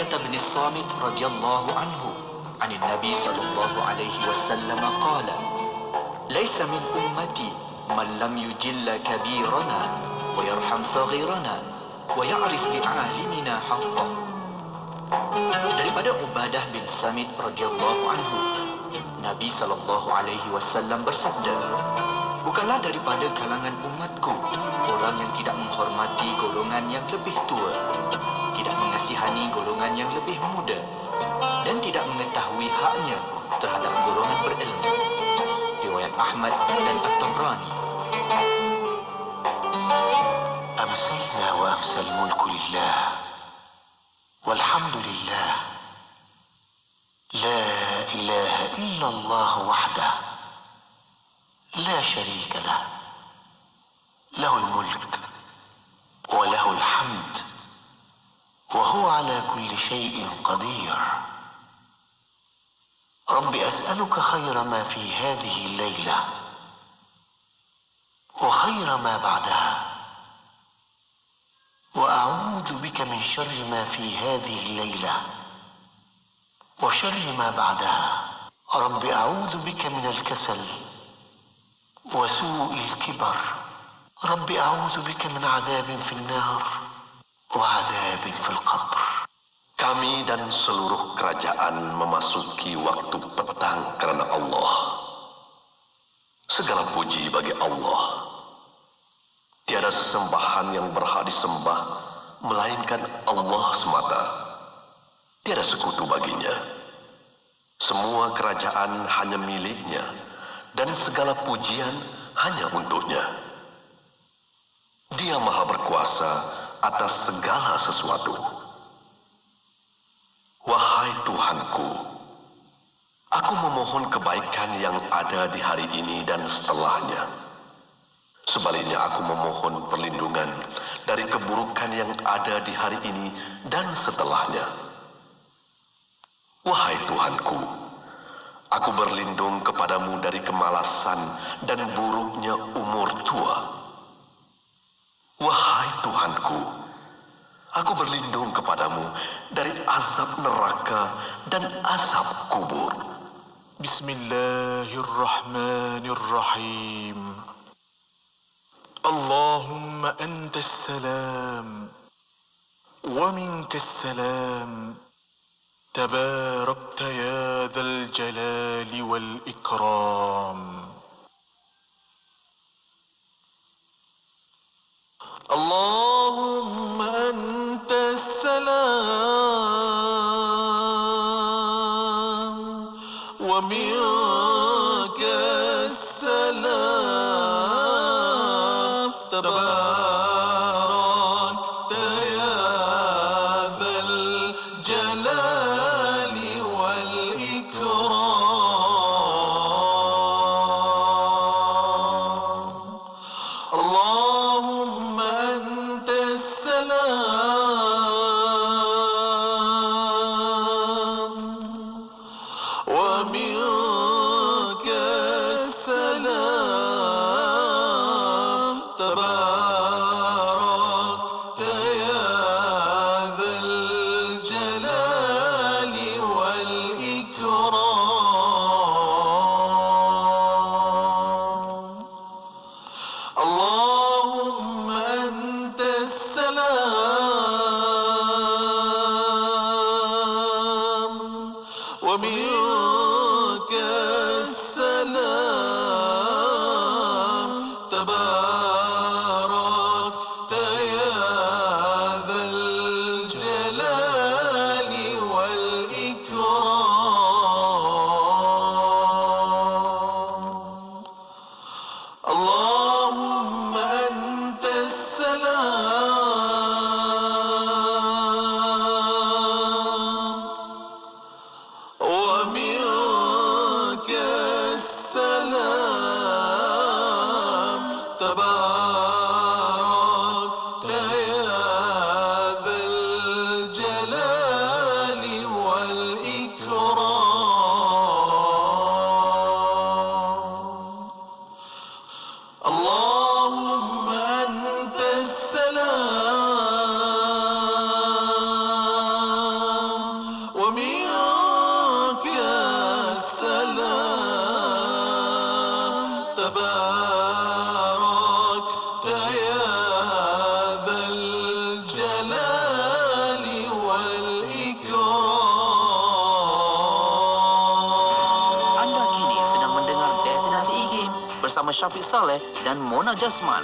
عبادة بن الصامت رضي الله عنه عن النبي صلى الله عليه وسلم قال: ليس من أمتي من لم يجل كبيرنا ويرحم صغيرنا ويعرف لعالمنا حقه. Daripada Ubadah bin Samit radhiyallahu anhu, Nabi sallallahu alaihi wasallam bersabda, bukanlah daripada kalangan umatku orang yang tidak menghormati golongan yang lebih tua, tidak mengasihani golongan yang lebih muda, dan tidak mengetahui haknya terhadap golongan berilmu. Riwayat Ahmad dan At-Tabrani. أمسينا وأمسى الملك لله والحمد لله لا إله إلا الله وحده لا شريك له له الملك وله الحمد وهو على كل شيء قدير. رب أسألك خير ما في هذه الليلة وخير ما بعدها، وأعوذ بك من شر ما في هذه الليلة وشر ما بعدها. رب أعوذ بك من الكسل وسوء الكبر. رب أعوذ بك من عذاب في النار وعذاب في القبر. Kami dan seluruh kerajaan memasuki waktu petang karena Allah. Segala puji bagi Allah. Tiada sesembahan yang berhak disembah melainkan Allah semata. Tiada sekutu baginya. Semua kerajaan hanya miliknya dan segala pujian hanya untuknya. Dia Maha berkuasa atas segala sesuatu. Wahai Tuhanku, aku memohon kebaikan yang ada di hari ini dan setelahnya. Sebaliknya aku memohon perlindungan dari keburukan yang ada di hari ini dan setelahnya. Wahai Tuhanku, aku berlindung kepadamu dari kemalasan dan buruknya umur tua. Wahai Tuhanku, aku berlindung kepadamu dari azab neraka dan azab kubur. Bismillahirrahmanirrahim. اللهم أنت السلام ومنك السلام تباركت يا ذا الجلال والإكرام. اللهم أنت السلام ومنك السلام تباركت يا ذا الجلال والإكرام. اللهم أنت السلام ومنك السلام تباركت يا ذا الجلال والإكرام. اللهم أنت السلام ومنك السلام تباركت يا ذا الجلال والإكرام. اللهم أنت السلام ومنك السلام تبارك bersama Syafiq Saleh dan Mona Jasman.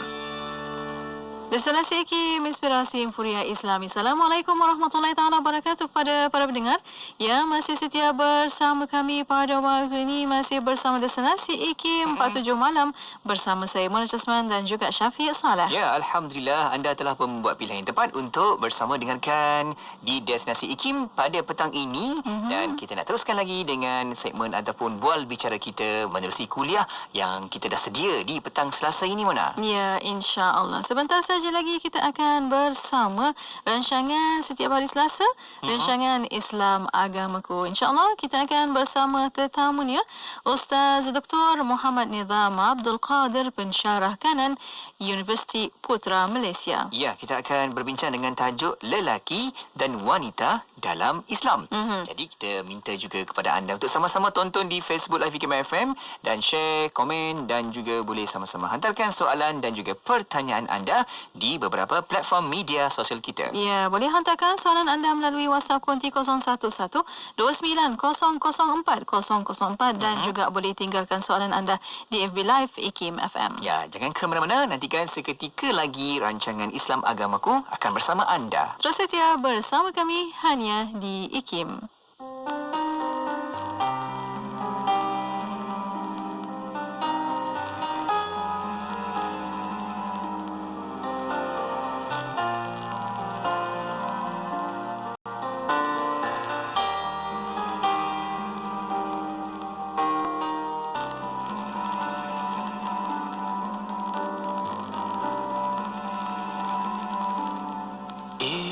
Destinasi IKIM Inspirasi Empuria Islami. Assalamualaikum warahmatullahi taala wabarakatuh kepada para pendengar yang masih setia bersama kami pada waktu ini, masih bersama Destinasi IKIM 47 malam bersama saya Mona Jasman dan juga Syafiq Saleh. Ya, alhamdulillah anda telah membuat pilihan yang tepat untuk bersama dengarkan di Destinasi IKIM pada petang ini dan kita nak teruskan lagi dengan segmen ataupun bual bicara kita menerusi kuliah yang kita dah sedia di petang Selasa ini, Mona. Ya, insya-Allah. Sebentar saja lagi kita akan bersama rancangan setiap hari Selasa, rancangan Islam Agamaku. Insya-Allah kita akan bersama tetamunya Ustaz Dr. Muhammad Nizam Abdul Qadir, pensyarah kanan Universiti Putra Malaysia. Ya, kita akan berbincang dengan tajuk lelaki dan wanita dalam Islam. Jadi kita minta juga kepada anda untuk sama-sama tonton di Facebook Live IKIM FM dan share, komen dan juga boleh sama-sama hantarkan soalan dan juga pertanyaan anda di beberapa platform media sosial kita. Ya, boleh hantarkan soalan anda melalui WhatsApp konti 011-29004004 dan juga boleh tinggalkan soalan anda di FB Live IKIM FM. Ya, jangan ke mana-mana, nantikan seketika lagi rancangan Islam Agamaku akan bersama anda. Terus setia bersama kami hanya di IKIM.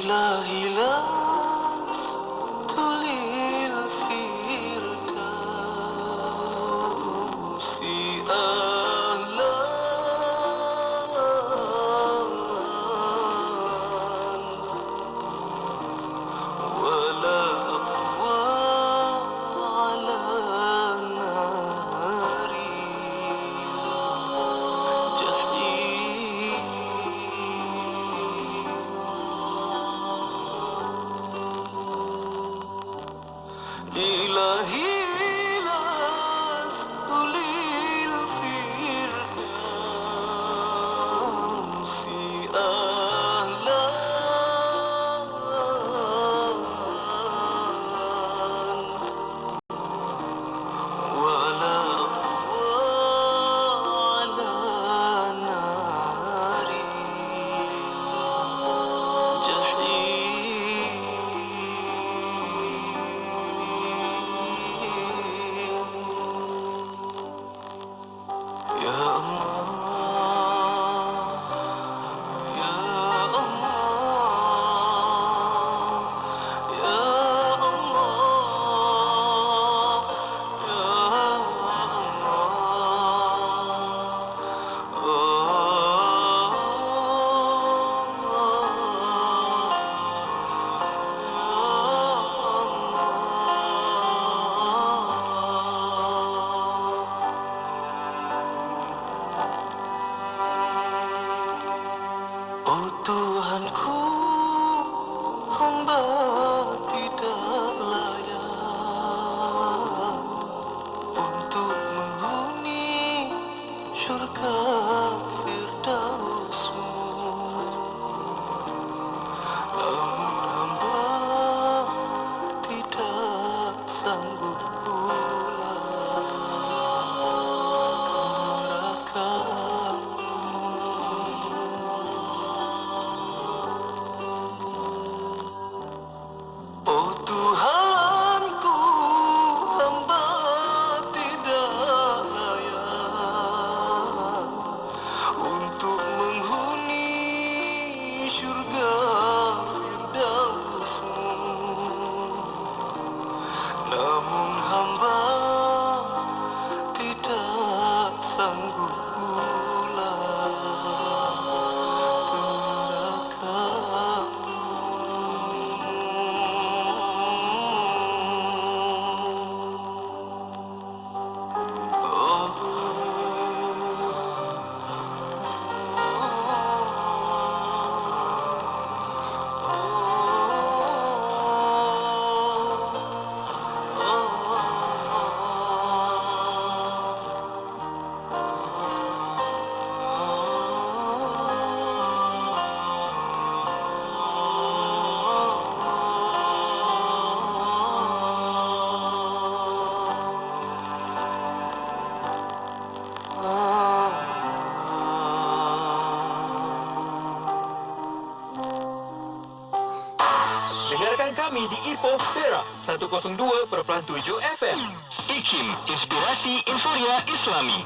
إلهي لست للفردوس أهلا ولا أقوى على نار إلهي لست للفردوس أهلا ولا أقوى على نار يا الله يا الله يا الله Oh Tuhanku, hamba tidak layak untuk menghuni syurga firdaus-Mu. Namun hamba tidak sanggup pula ke oh Tuhanku, hamba tidak layak untuk menghuni syurga firdaus-Mu. Namun hamba tidak sanggup pula ke neraka-Mu. dengarkan kami di Ipoh, Perak 102.7 FM. IKIM, Inspirasi Inforia Islami.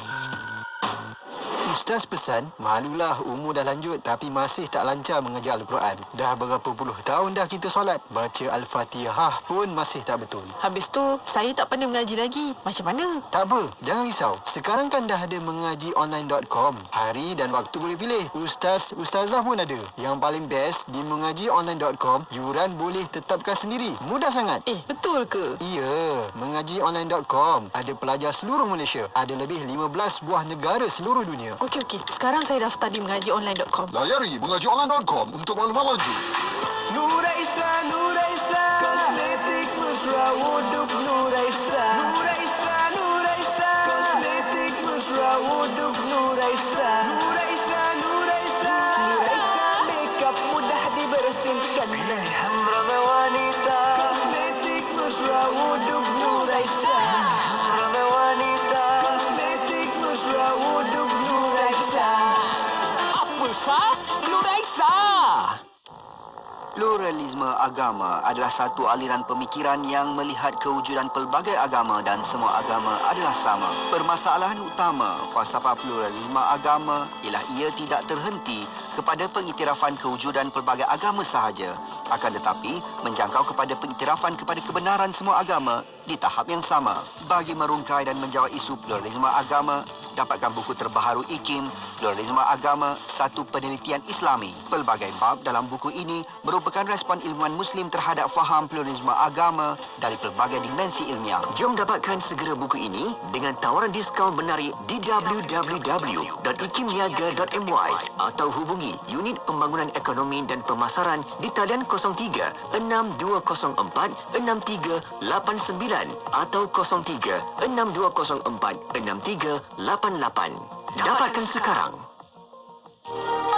Ustaz pesan, malulah umur dah lanjut tapi masih tak lancar mengajar Al-Quran. Dah berapa puluh tahun dah kita solat, baca Al-Fatihah pun masih tak betul. Habis tu, saya tak pandai mengaji lagi. Macam mana? Tak apa, jangan risau. Sekarang kan dah ada mengajionline.com. Hari dan waktu boleh pilih. Ustazah pun ada. Yang paling best, di mengajionline.com, yuran boleh tetapkan sendiri. Mudah sangat. Betul ke? Ya, mengajionline.com. Ada pelajar seluruh Malaysia. Ada lebih 15 buah negara seluruh dunia. Okey. Sekarang saya daftar di mengajionline.com. Layari mengajionline.com untuk maklumat lanjut. Nuraisa, kosmetik mesra wuduk Nuraisa. Nuraisa, kosmetik mesra wuduk Nuraisa. Nuraisa, makeup mudah dibersihkan. Pilihan ramai wanita, kosmetik mesra wuduk Nuraisa. Ramai wanita, kosmetik mesra wuduk Nuraisa. Apa, Sah? Nuraisa! Pluralisme agama adalah satu aliran pemikiran yang melihat kewujudan pelbagai agama dan semua agama adalah sama. Permasalahan utama falsafah pluralisme agama ialah ia tidak terhenti kepada pengiktirafan kewujudan pelbagai agama sahaja, akan tetapi menjangkau kepada pengiktirafan kepada kebenaran semua agama di tahap yang sama. Bagi merungkai dan menjawab isu pluralisme agama, dapatkan buku terbaharu IKIM, Pluralisme Agama, Satu Penelitian Islami. Pelbagai bab dalam buku ini merupakan respon ilmuwan Muslim terhadap faham pluralisme agama dari pelbagai dimensi ilmiah. Jom dapatkan segera buku ini dengan tawaran diskaun menarik di www.ikimniaga.my atau hubungi Unit Pembangunan Ekonomi dan Pemasaran di talian 03 6204 6389 atau 03 6204 6388. Dapatkan sekarang.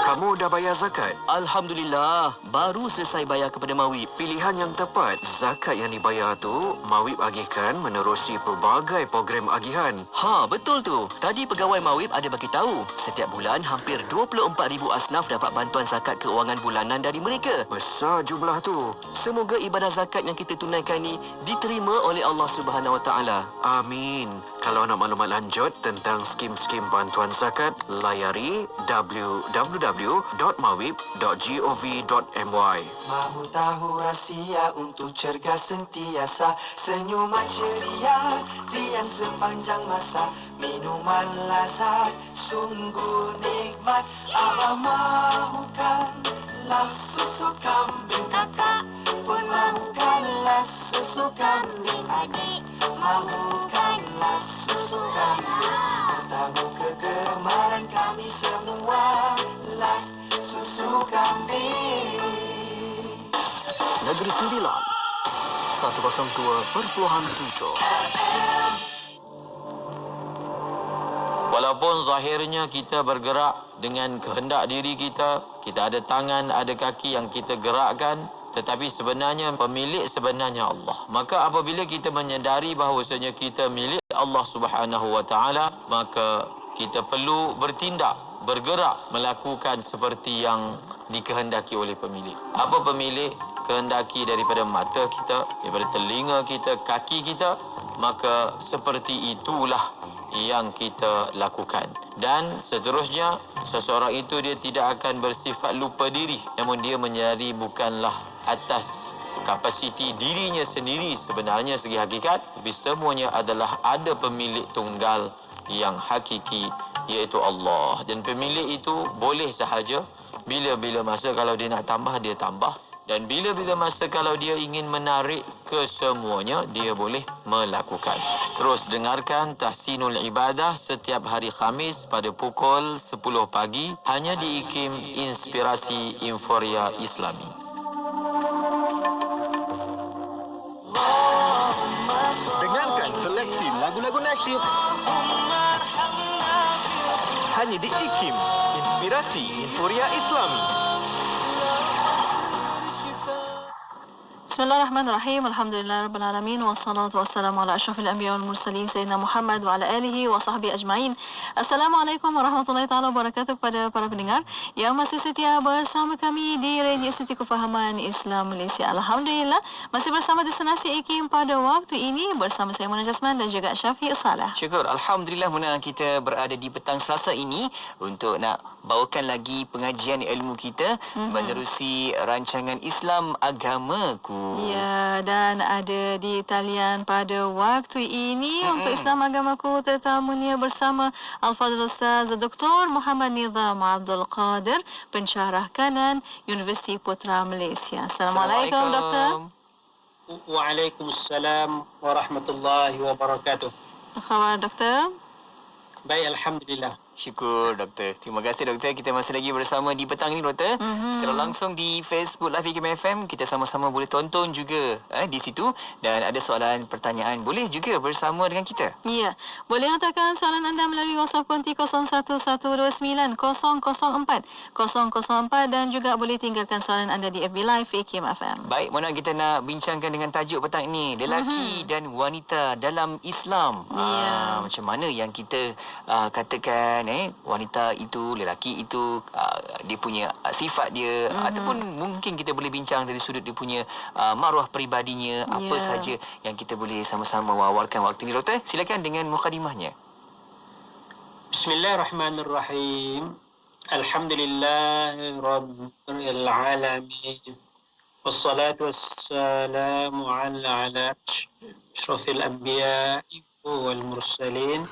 Kamu dah bayar zakat? Alhamdulillah, baru selesai bayar kepada Mawib. Pilihan yang tepat. Zakat yang dibayar tu, Mawib agihkan menerusi pelbagai program agihan. Betul tu. Tadi pegawai Mawib ada bagi tahu. Setiap bulan, hampir 24,000 asnaf dapat bantuan zakat keuangan bulanan dari mereka. Besar jumlah tu. Semoga ibadah zakat yang kita tunaikan ni diterima oleh Allah Subhanahu Wa Taala. Amin. Kalau nak maklumat lanjut tentang skim-skim bantuan zakat, layari www.mawib.gov.my. Mahu tahu rahsia untuk cergas sentiasa, senyuman ceria, riang sepanjang masa, minuman lazat, sungguh nikmat. Abang mahukanlah susu kambing, kakak pun mahukanlah susu kambing, adik mahukanlah susu kambing. Tahu kegemaran kami semua, las susu kambing. Negeri Sembilan 102.7. Walaupun zahirnya kita bergerak dengan kehendak diri kita, kita ada tangan, ada kaki yang kita gerakkan, tetapi sebenarnya pemilik sebenarnya Allah. Maka apabila kita menyedari bahawasanya kita milik Allah Subhanahu Wa Taala, maka kita perlu bertindak, bergerak, melakukan seperti yang dikehendaki oleh pemilik. Apa pemilik kehendaki daripada mata kita, daripada telinga kita, kaki kita, maka seperti itulah yang kita lakukan. Dan seterusnya, seseorang itu dia tidak akan bersifat lupa diri, namun dia menyadari bukanlah atas kapasiti dirinya sendiri sebenarnya segi hakikat, tapi semuanya adalah ada pemilik tunggal yang hakiki, iaitu Allah. Dan pemilik itu boleh sahaja bila-bila masa kalau dia nak tambah, dia tambah. Dan bila-bila masa kalau dia ingin menarik kesemuanya, dia boleh melakukan. Terus dengarkan Tahsinul Ibadah setiap hari Khamis pada pukul 10 pagi hanya di IKIM Inspirasi Inforia Islami. Dengarkan seleksi lagu-lagu nasyid hanya di IKIM Inspirasi Inforia Islami. Bismillahirrahmanirrahim. Alhamdulillahirabbil wassalatu wassalamu ala asyrafil anbiya wal mursalin sayyidina Muhammad wa ala alihi wa sahbihi ajmain. Assalamualaikum warahmatullahi taala wabarakatuh kepada para pendengar yang masih setia bersama kami di Radio Institut Kefahaman Islam Malaysia. Alhamdulillah masih bersama destinasi IKIM pada waktu ini bersama saya Mona Jasman dan juga Syafiq Salah. Syukur. Alhamdulillah Mona, kita berada di petang Selasa ini untuk nak bawakan lagi pengajian ilmu kita menerusi rancangan Islam Agamaku. Ya, dan ada di talian pada waktu ini untuk Islam Agamaku tetamunya bersama Al-Fadhil Ustaz Dr. Muhammad Nizam Abdul Qadir, pensyarah kanan Universiti Putra Malaysia. Assalamualaikum Doktor. Waalaikumsalam warahmatullahi wabarakatuh. Apa khabar Doktor? Baik, Alhamdulillah. Syukur Doktor. Terima kasih Doktor. Kita masih lagi bersama di petang ini Doktor. Secara langsung di Facebook Live IKIM FM. Kita sama-sama boleh tonton juga di situ. Dan ada soalan pertanyaan boleh juga bersama dengan kita. Ya. Boleh hantarkan soalan anda melalui WhatsApp konti 01129 004 004 dan juga boleh tinggalkan soalan anda di FB Live IKIM FM. Baik, Mona, kita nak bincangkan dengan tajuk petang ini. Lelaki dan wanita dalam Islam. Macam mana yang kita katakan wanita itu, lelaki itu, dia punya sifat dia, ataupun mungkin kita boleh bincang dari sudut dia punya maruah peribadinya, apa saja yang kita boleh sama-sama wawarkan waktu ini. Doktor, silakan dengan mukadimahnya. Bismillahirrahmanirrahim. Alhamdulillah Rabbil Alamin. Wassalatu wassalamu ala asyrafil anbiya wal mursalin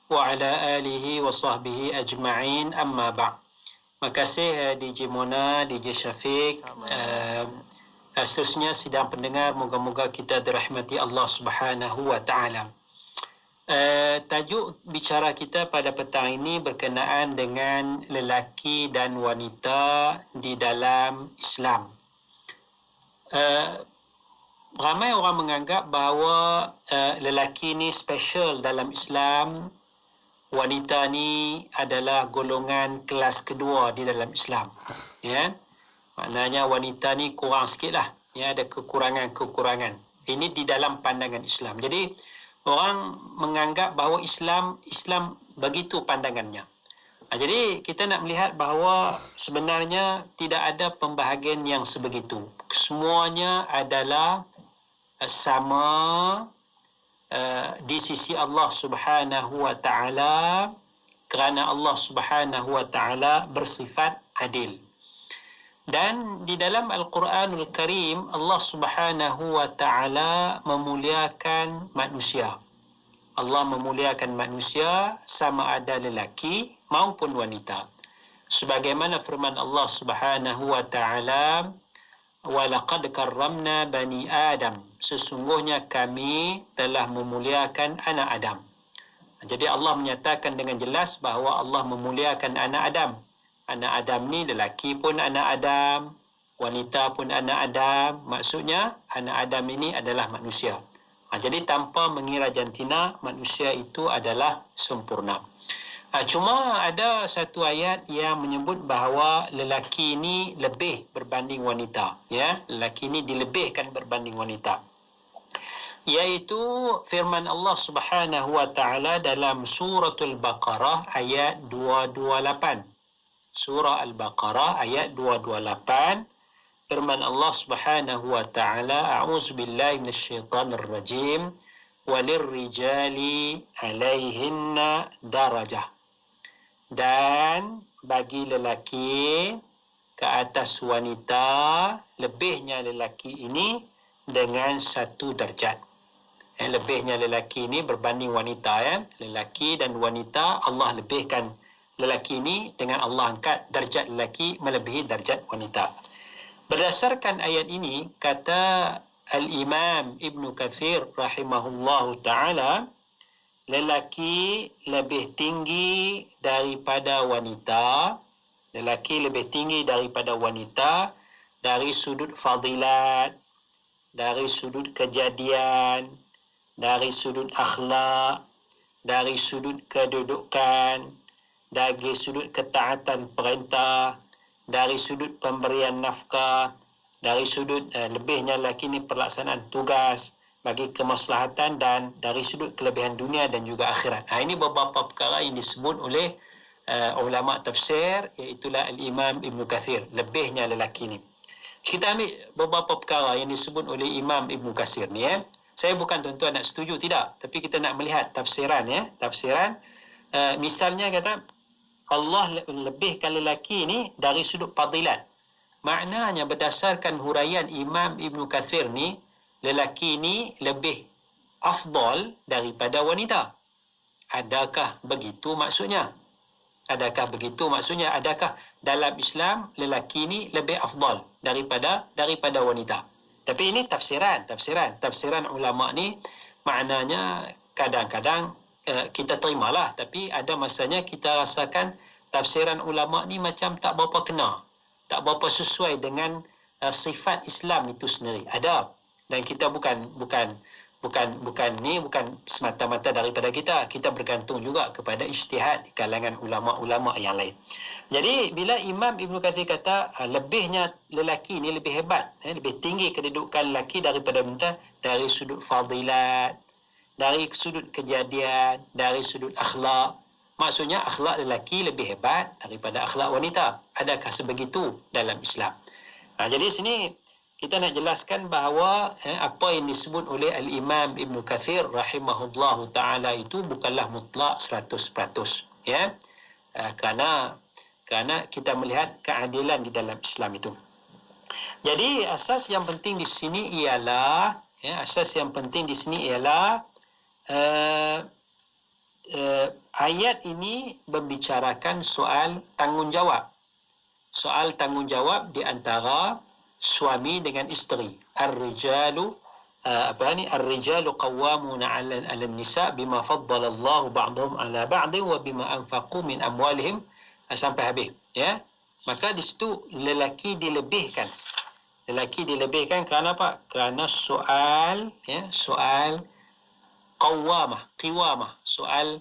wa ala alihi wa sahbihi ajma'in, amma ba'. Makasih DJ Mona, DJ Syafiq. Seterusnya sidang pendengar, moga-moga kita dirahmati Allah Subhanahu wa taala. Tajuk bicara kita pada petang ini berkenaan dengan lelaki dan wanita di dalam Islam. Ramai orang menganggap bahawa lelaki ni special dalam Islam, wanita ni adalah golongan kelas kedua di dalam Islam. Ya, maknanya wanita ni kurang sikit lah. Ya, ada kekurangan-kekurangan. Ini di dalam pandangan Islam. Jadi orang menganggap bahawa Islam begitu pandangannya. Jadi kita nak melihat bahawa sebenarnya tidak ada pembahagian yang sebegitu. Semuanya adalah sama di sisi Allah Subhanahu wa taala, kerana Allah Subhanahu wa taala bersifat adil. Dan di dalam Al-Quranul Karim, Allah Subhanahu wa taala memuliakan manusia. Allah memuliakan manusia sama ada lelaki maupun wanita. Sebagaimana firman Allah Subhanahu wa taala, وَلَقَدْ كَرَّمْنَا بَنِي آدَمَ, sesungguhnya kami telah memuliakan anak Adam. Jadi Allah menyatakan dengan jelas bahawa Allah memuliakan anak Adam. Anak Adam ni lelaki pun anak Adam, wanita pun anak Adam. Maksudnya anak Adam ini adalah manusia. Jadi tanpa mengira jantina, manusia itu adalah sempurna. Cuma ada satu ayat yang menyebut bahawa lelaki ini lebih berbanding wanita. Ya, lelaki ini dilebihkan berbanding wanita. Iaitu firman Allah Subhanahu wa taala dalam suratul Baqarah ayat 228. Surah Al-Baqarah ayat 228. Firman Allah Subhanahu wa taala, a'udzubillahi minasyaitonir rajim, walirrijali 'alaihinna darajah. Dan bagi lelaki ke atas wanita, lebihnya lelaki ini dengan satu darjat. Lebihnya lelaki ini berbanding wanita. Lelaki dan wanita, Allah lebihkan lelaki ini dengan Allah angkat darjat lelaki melebihi darjat wanita. Berdasarkan ayat ini, kata Al-Imam Ibn Kathir rahimahullahu ta'ala, lelaki lebih tinggi daripada wanita. Lelaki lebih tinggi daripada wanita dari sudut fadilat, dari sudut kejadian, dari sudut akhlak, dari sudut kedudukan, dari sudut ketaatan perintah, dari sudut pemberian nafkah, dari sudut lebihnya lelaki ni pelaksanaan tugas bagi kemaslahatan, dan dari sudut kelebihan dunia dan juga akhirat. Ini beberapa perkara yang disebut oleh ulama tafsir, iaitulah Al-Imam Ibn Kathir, lebihnya lelaki ni. Kita ambil beberapa perkara yang disebut oleh Imam Ibn Kathir ni. Saya bukan tuan-tuan nak setuju, tidak, tapi kita nak melihat tafsiran. Tafsiran, misalnya kata Allah lebihkan lelaki ni dari sudut fadilat. Maknanya berdasarkan huraian Imam Ibn Kathir ni, lelaki ni lebih afdal daripada wanita. Adakah begitu maksudnya? Adakah begitu maksudnya? Adakah dalam Islam lelaki ni lebih afdal daripada wanita? Tapi ini tafsiran ulama ni, maknanya kadang-kadang kita terimalah, tapi ada masanya kita rasakan tafsiran ulama ni macam tak berapa kena, tak berapa sesuai dengan sifat Islam itu sendiri. Ada, dan kita bukan semata-mata daripada kita bergantung juga kepada ijtihad di kalangan ulama-ulama yang lain. Jadi bila Imam Ibn Kathir kata lebihnya lelaki ni lebih hebat, lebih tinggi kedudukan lelaki daripada wanita dari sudut fadilat, dari sudut kejadian, dari sudut akhlak. Maksudnya akhlak lelaki lebih hebat daripada akhlak wanita. Adakah sebegitu dalam Islam? Jadi sini kita nak jelaskan bahawa apa yang disebut oleh Al-Imam Ibn Kathir rahimahullahu ta'ala itu bukanlah mutlak 100%. Kerana kita melihat keadilan di dalam Islam itu. Jadi asas yang penting di sini ialah ayat ini membicarakan soal tanggungjawab. Soal tanggungjawab di antara suami dengan isteri. Ar-rijalu qawwamuna 'ala an-nisa bima faddala Allah ba'dahum 'ala ba'd wa bima anfaqu min amwalihim, sampai habis. Maka di situ lelaki dilebihkan. Lelaki dilebihkan kerana apa? Kerana soal qawwamah, soal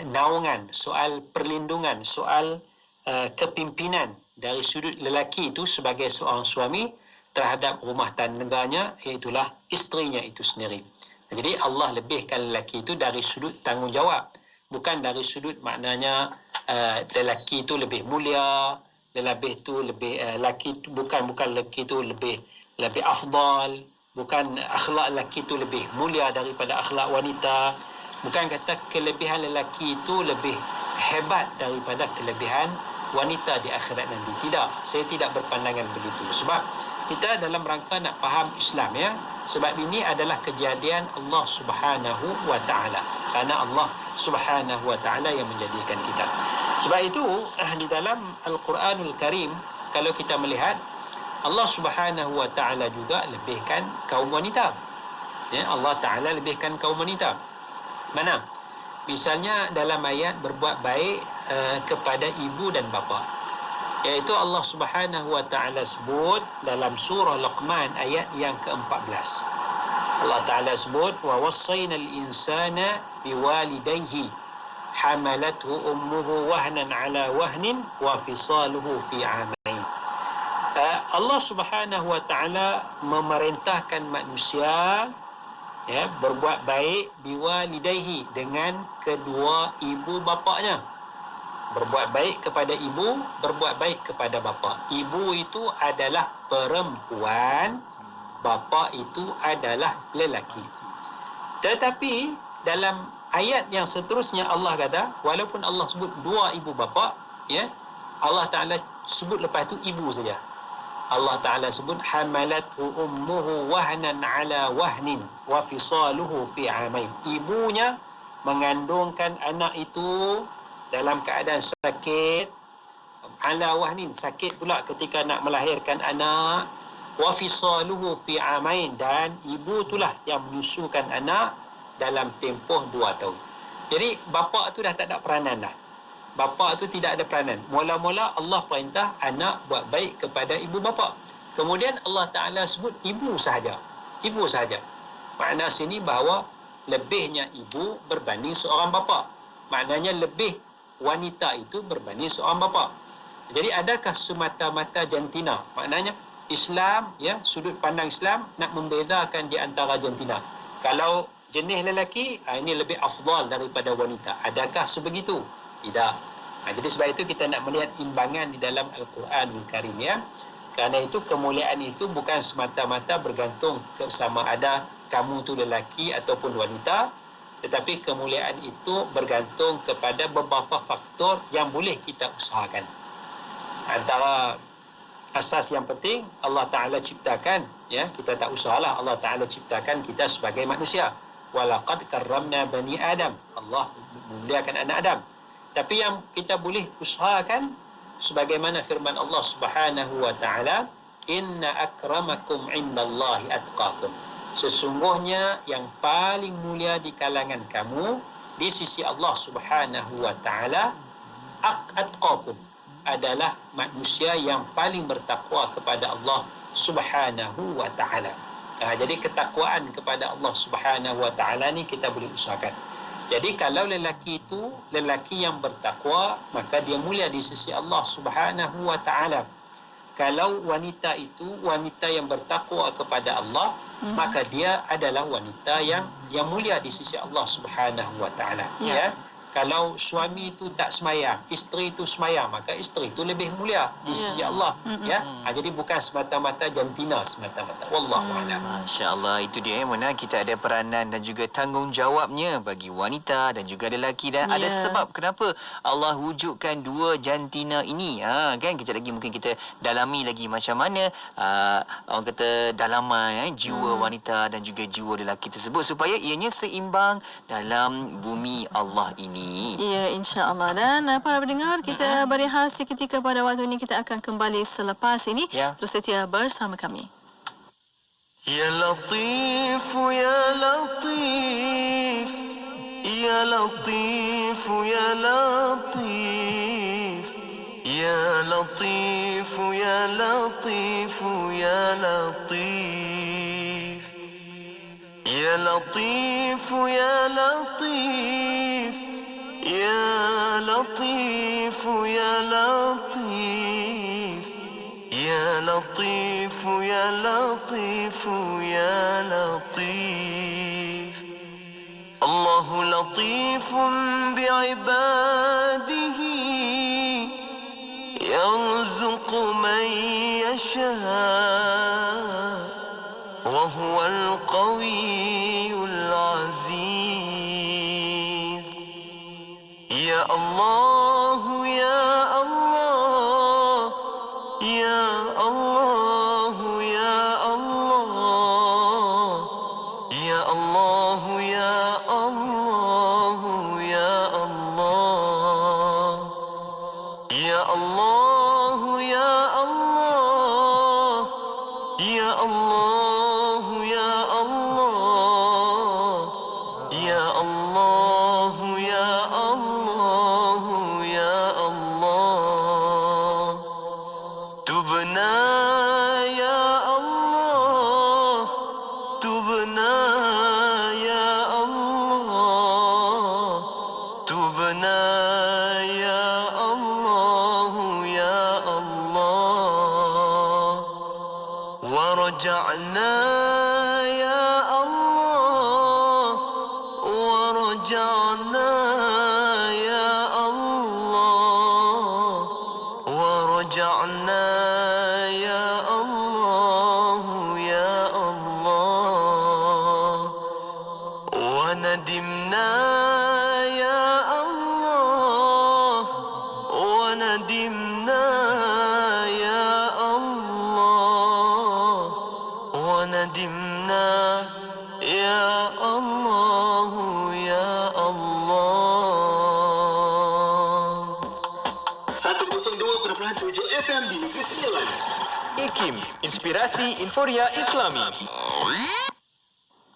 naungan, soal perlindungan, soal kepimpinan dari sudut lelaki itu sebagai seorang suami terhadap rumah tangganya, iaitulah isterinya itu sendiri. Jadi Allah lebihkan lelaki itu dari sudut tanggungjawab, bukan dari sudut maknanya lelaki itu lebih mulia, lelaki itu lebih afdal, bukan akhlak lelaki itu lebih mulia daripada akhlak wanita, bukan kata kelebihan lelaki itu lebih hebat daripada kelebihan wanita di akhirat nanti. Tidak, saya tidak berpandangan begitu. Sebab kita dalam rangka nak faham Islam, sebab ini adalah kejadian Allah Subhanahu wa ta'ala. Kerana Allah Subhanahu wa ta'ala yang menjadikan kita. Sebab itu di dalam Al-Quranul Karim, kalau kita melihat, Allah Subhanahu wa ta'ala juga lebihkan kaum wanita. Allah Ta'ala lebihkan kaum wanita. Mana? Misalnya dalam ayat berbuat baik kepada ibu dan bapa, iaitu Allah Subhanahu wa ta'ala sebut dalam surah Luqman ayat yang ke-14. Allah Ta'ala sebut, wa wassayna al-insana biwalidayhi hamalathu ummuhu wahnan ala wahnin wa fisaluhu fi amain. Allah Subhanahu wa ta'ala memerintahkan manusia berbuat baik biwalidayhi, dengan kedua ibu bapaknya. Berbuat baik kepada ibu, berbuat baik kepada bapa. Ibu itu adalah perempuan, bapa itu adalah lelaki. Tetapi dalam ayat yang seterusnya Allah kata, walaupun Allah sebut dua ibu bapa, Allah Ta'ala sebut lepas itu ibu saja. Allah Ta'ala sebut hamalathu ummuhu wahnan ala wahnin wa fisaluhu fi amain. Ibunya mengandungkan anak itu dalam keadaan sakit, ala wahnin, sakit pula ketika nak melahirkan anak, wa fisaluhu fi amain, dan ibu itulah yang menyusukan anak dalam tempoh 2 tahun. Jadi bapa tu dah tak ada peranan dah. Bapa tu tidak ada peranan. Mula-mula Allah perintah anak buat baik kepada ibu bapa. Kemudian Allah Ta'ala sebut ibu sahaja. Ibu sahaja. Makna sini bahawa lebihnya ibu berbanding seorang bapa. Maknanya lebih wanita itu berbanding seorang bapa. Jadi adakah semata-mata jantina? Maknanya Islam, ya, sudut pandang Islam nak membedakan di antara jantina. Kalau jenis lelaki, ini lebih afdal daripada wanita. Adakah sebegitu? Tidak. Jadi sebab itu kita nak melihat imbangan di dalam Al-Quranul Karim, ya. Kerana itu kemuliaan itu bukan semata-mata bergantung ke sama ada kamu tu lelaki ataupun wanita, tetapi kemuliaan itu bergantung kepada beberapa faktor yang boleh kita usahakan. Antara asas yang penting, Allah Ta'ala ciptakan, ya, kita tak usahlah, Allah Ta'ala ciptakan kita sebagai manusia. Walaqad karramna bani Adam. Allah memuliakan anak Adam. Tapi yang kita boleh usahakan, sebagaimana firman Allah Subhanahu wa Ta'ala, inna akramakum indallahi atqakum. Sesungguhnya yang paling mulia di kalangan kamu di sisi Allah Subhanahu wa Ta'ala atqakum, adalah manusia yang paling bertakwa kepada Allah Subhanahu wa Ta'ala. Jadi ketakwaan kepada Allah Subhanahu wa Ta'ala ni kita boleh usahakan. Jadi kalau lelaki itu lelaki yang bertakwa, maka dia mulia di sisi Allah Subhanahu wa Ta'ala. Kalau wanita itu wanita yang bertakwa kepada Allah, maka dia adalah wanita yang mulia di sisi Allah Subhanahu wa Ta'ala, ya. Kalau suami itu tak semayang, isteri itu semayang, maka isteri itu lebih mulia di sisi Allah, ya. Jadi bukan semata-mata jantina semata-mata. Wallahu a'lam. Masya-Allah, itu dia mana kita ada peranan dan juga tanggungjawabnya bagi wanita dan juga lelaki, dan ada sebab kenapa Allah wujudkan dua jantina ini. Kan kejap lagi mungkin kita dalami lagi macam mana orang kata dalaman jiwa wanita dan juga jiwa lelaki tersebut supaya ianya seimbang dalam bumi Allah ini. Ya, insya-Allah. Dan para pendengar, kita berehat seketika pada waktu ini. Kita akan kembali selepas ini. Terus setia bersama kami. Ya Latif, Ya Latif, Ya Latif, Ya Latif, Ya Latif, Ya Latif, Ya Latif, Ya Latif, Ya Latif, Ya Latif, Ya Latif, Ya Latif, Ya Latif, Ya Latif. Allahu latifun bi'ibadihi, yarzuqu man yasha, wa huwal qawiyyul aziz. Ya Allah, Ya Allah, Ya Allah, Ya Allah, Ya Allah, Ya Allah, Ya Allah, Ya Allah, Ya Allah, Ya Allah, Ya Allah, Ya Allah, Ya Allah, Ya Allah. Tubna ya Allah, tubna ya Allah, tubna ya Allah, ya Allah. Warja'na ya Allah, warja'na ya Allah, warja'na ya Allah, ya Allah. Wanadimna ya Allah, wanadimna ya Allah, wanadimna ya Allah, ya Allah. 102.7 FM di Negeri Sembilan. IKIM, Inspirasi Inforia Islami.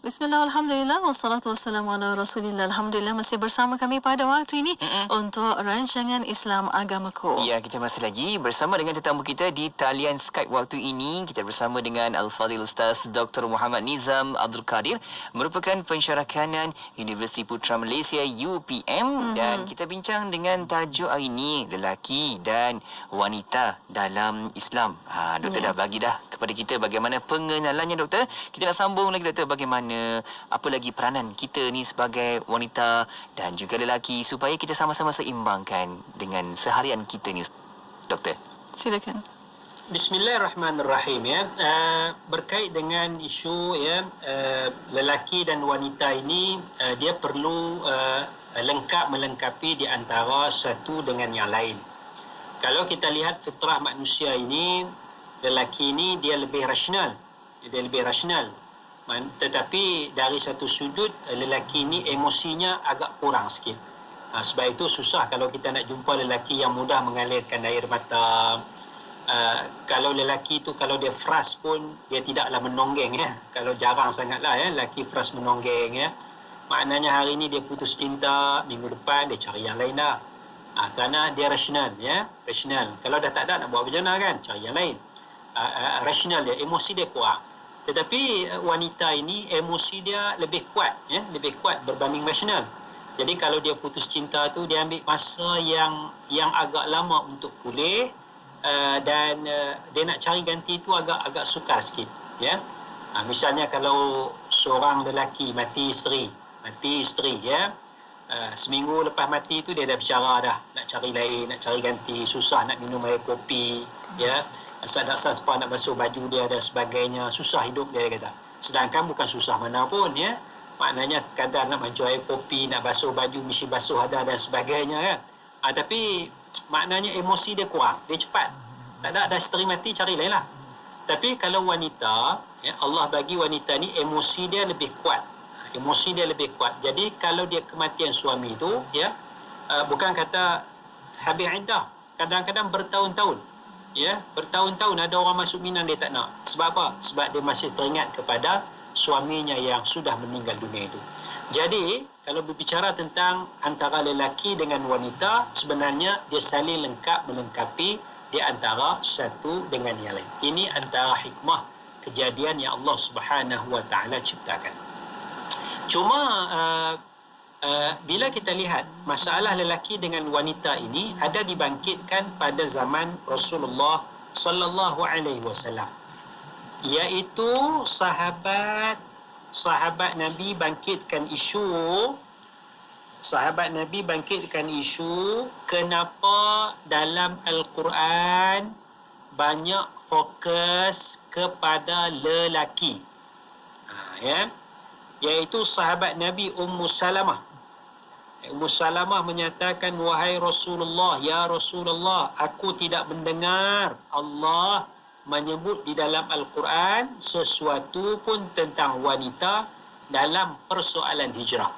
Bismillah, alhamdulillah, wassalatu wassalamu ala rasulillah. Alhamdulillah masih bersama kami pada waktu ini untuk rancangan Islam Agamaku. Ya, kita masih lagi bersama dengan tetamu kita di talian Skype waktu ini. Kita bersama dengan Al-Fadhil Ustaz Dr. Muhammad Nizam Abdul Qadir, merupakan pensyarah kanan Universiti Putra Malaysia UPM, dan kita bincang dengan tajuk hari ini, lelaki dan wanita dalam Islam. Doktor dah bagi dah kepada kita bagaimana pengenalannya, doktor. Kita nak sambung lagi, doktor, bagaimana apa lagi peranan kita ni sebagai wanita dan juga lelaki supaya kita sama-sama seimbangkan dengan seharian kita ni, doktor. Silakan. Bismillahirrahmanirrahim, ya. Berkait dengan isu, ya, lelaki dan wanita ini, dia perlu melengkapi di antara satu dengan yang lain. Kalau kita lihat fitrah manusia ini, lelaki ini dia lebih rasional. Tetapi dari satu sudut, lelaki ini emosinya agak kurang sikit. Sebab itu susah kalau kita nak jumpa lelaki yang mudah mengalirkan air mata. Kalau lelaki itu, kalau dia frust pun, dia tidaklah menonggeng, ya. Kalau jarang sangatlah, ya, lelaki frust menonggeng, ya. Maknanya hari ini dia putus cinta, minggu depan dia cari yang lain dah. Kerana dia rasional, ya. Rasional. Kalau dah tak ada, nak buat macam mana, kan? Cari yang lain. Rasional dia, emosi dia kurang. Tetapi wanita ini emosi dia lebih kuat, ya, lebih kuat berbanding rasional. Jadi kalau dia putus cinta tu, dia ambil masa yang agak lama untuk pulih, dan dia nak cari ganti tu agak sukar sikit, ya. Misalnya kalau seorang lelaki mati isteri, ya. Seminggu lepas mati tu dia dah bicara dah, nak cari lain, nak cari ganti, susah nak minum air kopi, ya. Asal-asal nak basuh baju dia dan sebagainya, susah hidup dia kata. Sedangkan bukan susah mana pun, ya. Maknanya sekadar nak mancu air kopi, nak basuh baju, mesin basuh ada dan sebagainya, ya. Tapi maknanya emosi dia kurang, dia cepat. Tak ada isteri mati, cari lain lah. Tapi kalau wanita, ya, Allah bagi wanita ni emosi dia lebih kuat. Jadi kalau dia kematian suami tu, ya, bukan kata habis iddah, kadang-kadang bertahun-tahun, ya, bertahun-tahun ada orang masuk minang dia tak nak. Sebab apa? Sebab dia masih teringat kepada suaminya yang sudah meninggal dunia itu. Jadi kalau berbicara tentang antara lelaki dengan wanita, sebenarnya dia saling melengkapi di antara satu dengan yang lain. Ini antara hikmah kejadian yang Allah Subhanahu wa taala ciptakan. Cuma bila kita lihat masalah lelaki dengan wanita ini ada dibangkitkan pada zaman Rasulullah sallallahu alaihi wasallam, iaitu sahabat Nabi bangkitkan isu kenapa dalam Al-Quran banyak fokus kepada lelaki, ya. Iaitu sahabat Nabi Ummu Salamah. Ummu Salamah menyatakan, wahai Rasulullah, ya Rasulullah, aku tidak mendengar Allah menyebut di dalam Al-Quran sesuatu pun tentang wanita dalam persoalan hijrah.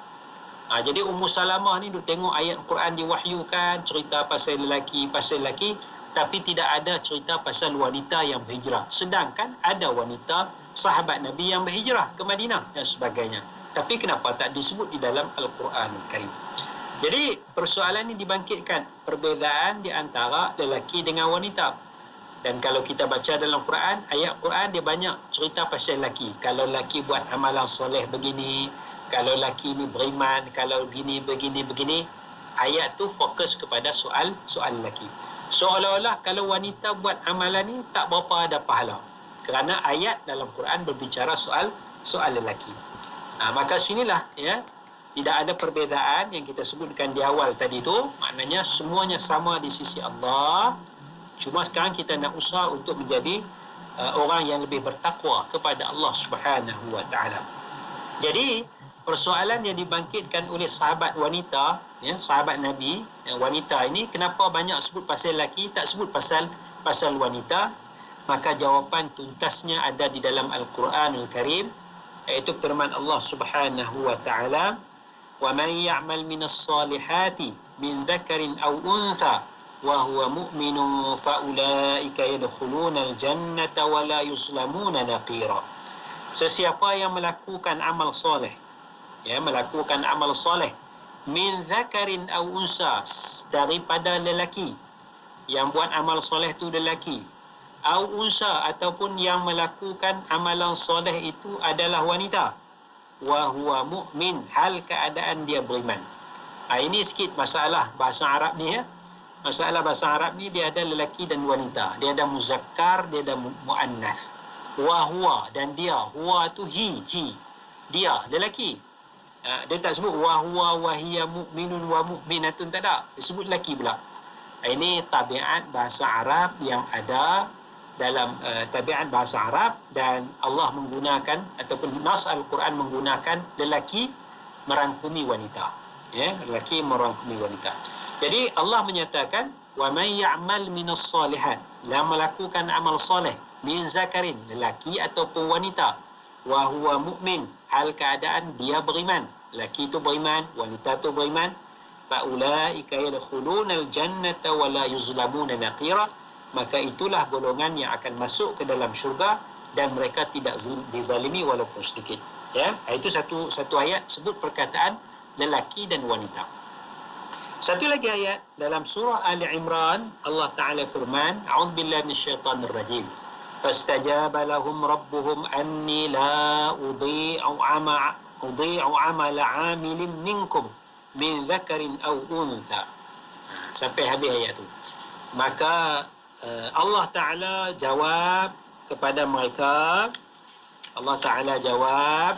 Jadi Ummu Salamah ni duk tengok ayat Al-Quran diwahyukan, cerita pasal lelaki, tapi tidak ada cerita pasal wanita yang berhijrah. Sedangkan ada wanita sahabat Nabi yang berhijrah ke Madinah dan sebagainya. Tapi kenapa tak disebut di dalam Al-Quran Karim? Jadi persoalan ini dibangkitkan perbezaan di antara lelaki dengan wanita. Dan kalau kita baca dalam Quran, ayat Quran dia banyak cerita pasal lelaki. Kalau lelaki buat amalan soleh begini, kalau lelaki ni beriman, kalau begini, ayat tu fokus kepada soal lelaki. Seolah-olah kalau wanita buat amalan ni tak berapa ada pahala, kerana ayat dalam Quran berbicara soal lelaki. Maka sinilah, ya, tidak ada perbezaan yang kita sebutkan di awal tadi tu. Maknanya semuanya sama di sisi Allah. Cuma sekarang kita nak usaha untuk menjadi orang yang lebih bertakwa kepada Allah Subhanahu wa taala. Jadi persoalan yang dibangkitkan oleh sahabat wanita, ya, sahabat Nabi, wanita ini, kenapa banyak sebut pasal lelaki, tak sebut pasal wanita? Maka jawapan tuntasnya ada di dalam Al-Quranul Karim, iaitu firman Allah Subhanahu wa taala, "Wa man ya'mal minas salihati min dzakarin aw untha wa huwa mu'minun fa ulaika yadkhuluna al-jannata wa la yuzlamuna naqira." Sesiapa yang melakukan amal soleh, ya, melakukan amal soleh, min zakarin aw unsa, daripada lelaki, yang buat amal soleh tu lelaki, aw unsa, ataupun yang melakukan amalan soleh itu adalah wanita, wa huwa mu'min, hal keadaan dia beriman. Ini sikit masalah bahasa Arab ni, ya. Masalah bahasa Arab ni dia ada lelaki dan wanita, dia ada muzakkar, dia ada muannas. Wa huwa, dan dia, huwa tu he, dia lelaki. Dia tak sebut wa huwa wa hiya mu'minun wa mu'minatun, tak ada, dia sebut lelaki pula. Ini tabiat bahasa Arab yang ada dalam tabiat bahasa Arab, dan Allah menggunakan ataupun nas Al-Quran menggunakan lelaki merangkumi wanita, ya, lelaki merangkumi wanita. Jadi Allah menyatakan wa may ya'mal minas salihat, la melakukan amal soleh, min zakarin, lelaki ataupun wanita, wa huwa mu'min, hal keadaan dia beriman, lelaki itu beriman, wanita itu beriman, fa ulaika yadkhuluna al-jannata wa la yuzlamuna naqira, maka itulah golongan yang akan masuk ke dalam syurga dan mereka tidak dizalimi walaupun sedikit. Ya, itu satu ayat sebut perkataan lelaki dan wanita. Satu lagi ayat dalam surah Ali Imran, Allah Taala firman, a'udzubillahi minasyaitonir rajim. Fastajaba lahum rabbuhum anni la udhi'u amala 'amilin minkum min dzakarin aw untha. Sampai habis ayat tu. Maka Allah Ta'ala jawab kepada mereka, Allah Ta'ala jawab,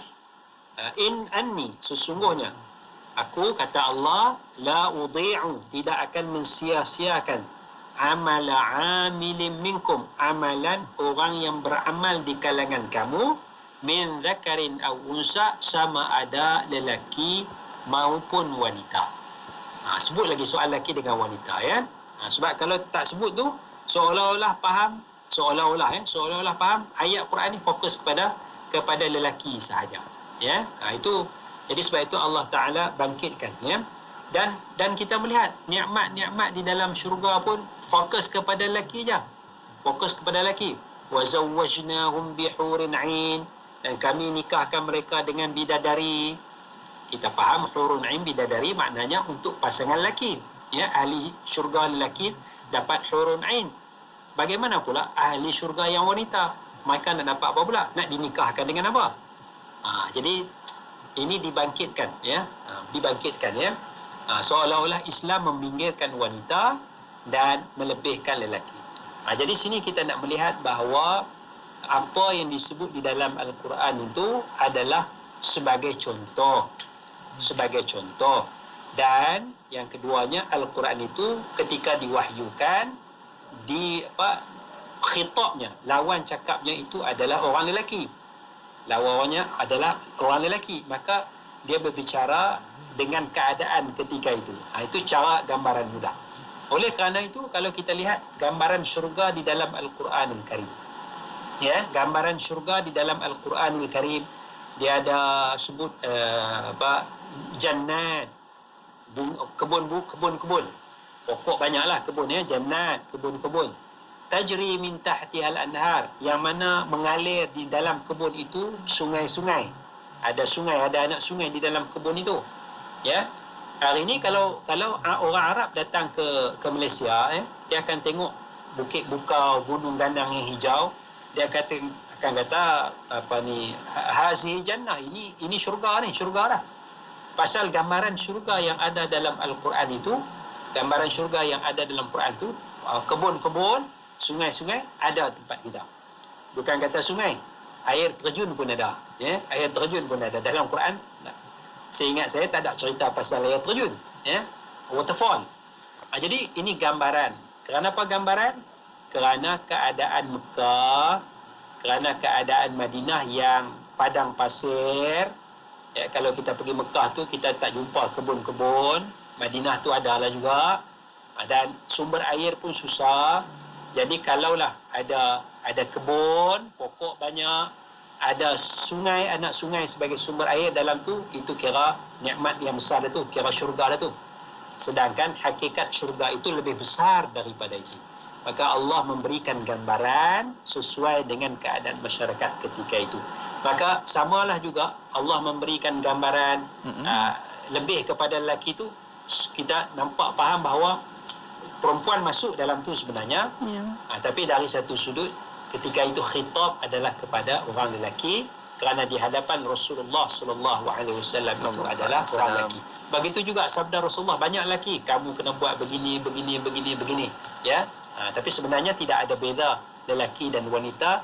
in anni, sesungguhnya aku, kata Allah, la udhi'u, tidak akan mensia-siakan, amala amilin minkum, amalan orang yang beramal di kalangan kamu, min zakarin aw unsa, sama ada lelaki maupun wanita. Sebut lagi soal lelaki dengan wanita, ya. Sebab kalau tak sebut tu, seolah-olah faham ayat Quran ni fokus kepada lelaki sahaja, ya. Itu, jadi sebab itu Allah Taala bangkitkan, ya. Dan kita melihat nikmat-nikmat di dalam syurga pun fokus kepada lelaki je, fokus kepada lelaki. Wa zawwajnahum bihurin 'ain, dan kami nikahkan mereka dengan bidadari. Kita faham hurun 'ain, bidadari, maknanya untuk pasangan lelaki, ya. Ahli syurga lelaki dapat hurun 'ain. Bagaimana pula ahli syurga yang wanita? Mereka nak dapat apa pula? Nak dinikahkan dengan apa? Jadi ini dibangkitkan, ya. Dibangkitkan, ya. Seolah-olah Islam meminggirkan wanita dan melebihkan lelaki. Jadi sini kita nak melihat bahawa apa yang disebut di dalam Al-Quran itu adalah sebagai contoh. Dan yang keduanya, Al-Quran itu ketika diwahyukan, khitabnya, lawan cakapnya itu adalah orang lelaki. Lawannya adalah orang lelaki, maka dia berbicara dengan keadaan ketika itu. Itu cara gambaran mudah. Oleh kerana itu, kalau kita lihat gambaran syurga di dalam Al-Quranul Karim, ya, gambaran syurga di dalam Al-Quranul Karim, dia ada sebut jannat, kebun-kebun, pokok banyaklah kebun, ya, jannat, kebun-kebun. Tajri min tahtihal anhar, yang mana mengalir di dalam kebun itu sungai-sungai. Ada sungai, ada anak sungai di dalam kebun itu, ya. Hari ini kalau orang Arab datang ke Malaysia, dia akan tengok bukit bukau, gunung gandang yang hijau, dia akan kata hazihi jannah, ini syurga ni, syurga dah. Pasal gambaran syurga yang ada dalam Al-Quran itu, gambaran syurga yang ada dalam Quran itu, kebun-kebun, sungai-sungai, ada tempat kita. Bukan kata sungai, air terjun pun ada, ya, air terjun pun ada dalam Quran. Seingat saya tak ada cerita pasal air terjun, ya, waterfall. Jadi ini gambaran. Kenapa gambaran? Kerana keadaan Mekah, kerana keadaan Madinah yang padang pasir. Ya, kalau kita pergi Mekah tu kita tak jumpa kebun-kebun. Madinah tu adalah juga, dan sumber air pun susah. Jadi kalaulah ada kebun, pokok banyak, ada sungai, anak sungai sebagai sumber air dalam tu, itu kira nikmat yang besar dah tu, kira syurga dah tu. Sedangkan hakikat syurga itu lebih besar daripada itu. maka Allah memberikan gambaran sesuai dengan keadaan masyarakat ketika itu. Maka samalah juga Allah memberikan gambaran lebih kepada lelaki itu, kita nampak faham bahawa perempuan masuk dalam tu sebenarnya. Tapi dari satu sudut ketika itu khitab adalah kepada orang lelaki, kerana di hadapan Rasulullah sallallahu alaihi wasallam itu adalah orang lelaki. Begitu juga sabda Rasulullah, banyak lelaki, kamu kena buat begini ya. Tapi sebenarnya tidak ada beza lelaki dan wanita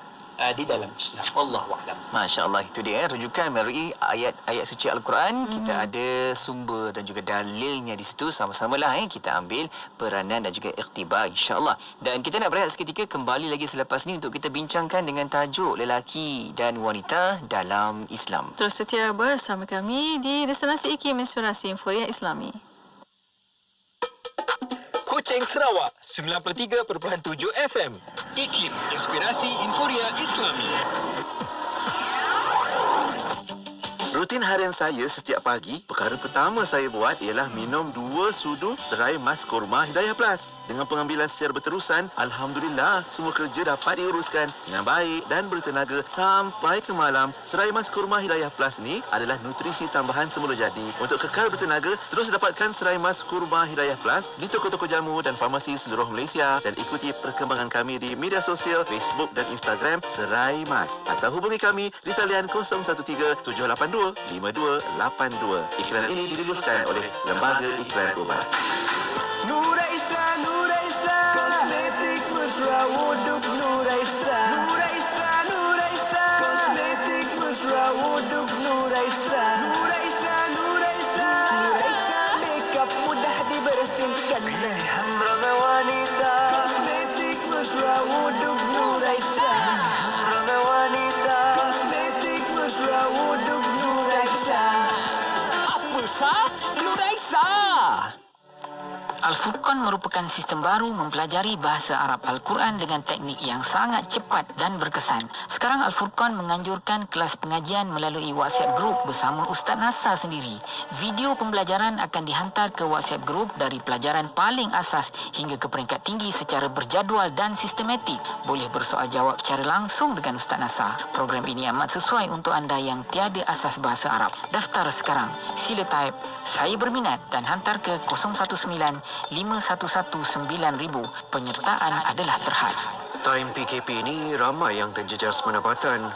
di dalam Islam. Wallahu a'lam. Masya-Allah, itu dia rujukan melalui ayat-ayat suci Al-Quran. Kita ada sumber dan juga dalilnya di situ. Sama-samalah kita ambil peranan dan juga iktibar, insya-Allah. Dan kita nak berehat seketika, kembali lagi selepas ni untuk kita bincangkan dengan tajuk lelaki dan wanita dalam Islam. Terus setia bersama kami di Destinasi IKIM Inspirasi Inforia Islami. Kuching Sarawak 93.7 FM. IKIM Inspirasi Inforia Islami. Rutin harian saya setiap pagi, perkara pertama saya buat ialah minum 2 sudu serai mas kurma Hidayah Plus. Dengan pengambilan secara berterusan, Alhamdulillah, semua kerja dapat diuruskan dengan baik dan bertenaga sampai ke malam. Serai mas kurma Hidayah Plus ni adalah nutrisi tambahan semula jadi. Untuk kekal bertenaga, terus dapatkan serai mas kurma Hidayah Plus di toko-toko jamu dan farmasi seluruh Malaysia. Dan ikuti perkembangan kami di media sosial, Facebook dan Instagram Serai Mas. Atau hubungi kami di talian 013-782-5282. Iklan ini diluluskan oleh Lembaga Iklan Ubat. Nuraisa, Nuraisa, kosmetik mesra wuduk Nuraisa, Nuraisa, Nuraisa, kosmetik mesra wuduk Nuraisa, Nuraisa, Nuraisa, Nuraisa, makeup mudah dibersihkan, pilihan ramai wanita, kosmetik mesra wuduk Nuraisa, ramai wanita, kosmetik mesra wuduk Nuraisa. Apa sah? Nuraisa. Al-Furqan merupakan sistem baru mempelajari bahasa Arab Al-Quran dengan teknik yang sangat cepat dan berkesan. Sekarang Al-Furqan menganjurkan kelas pengajian melalui WhatsApp Group bersama Ustaz Nasar sendiri. Video pembelajaran akan dihantar ke WhatsApp Group dari pelajaran paling asas hingga ke peringkat tinggi secara berjadual dan sistematik. Boleh bersoal jawab secara langsung dengan Ustaz Nasar. Program ini amat sesuai untuk anda yang tiada asas bahasa Arab. Daftar sekarang. Sila type "Saya berminat" dan hantar ke 019-511-9000. Penyertaan adalah terhad. Time PKP ni ramai yang terjejas pendapatan.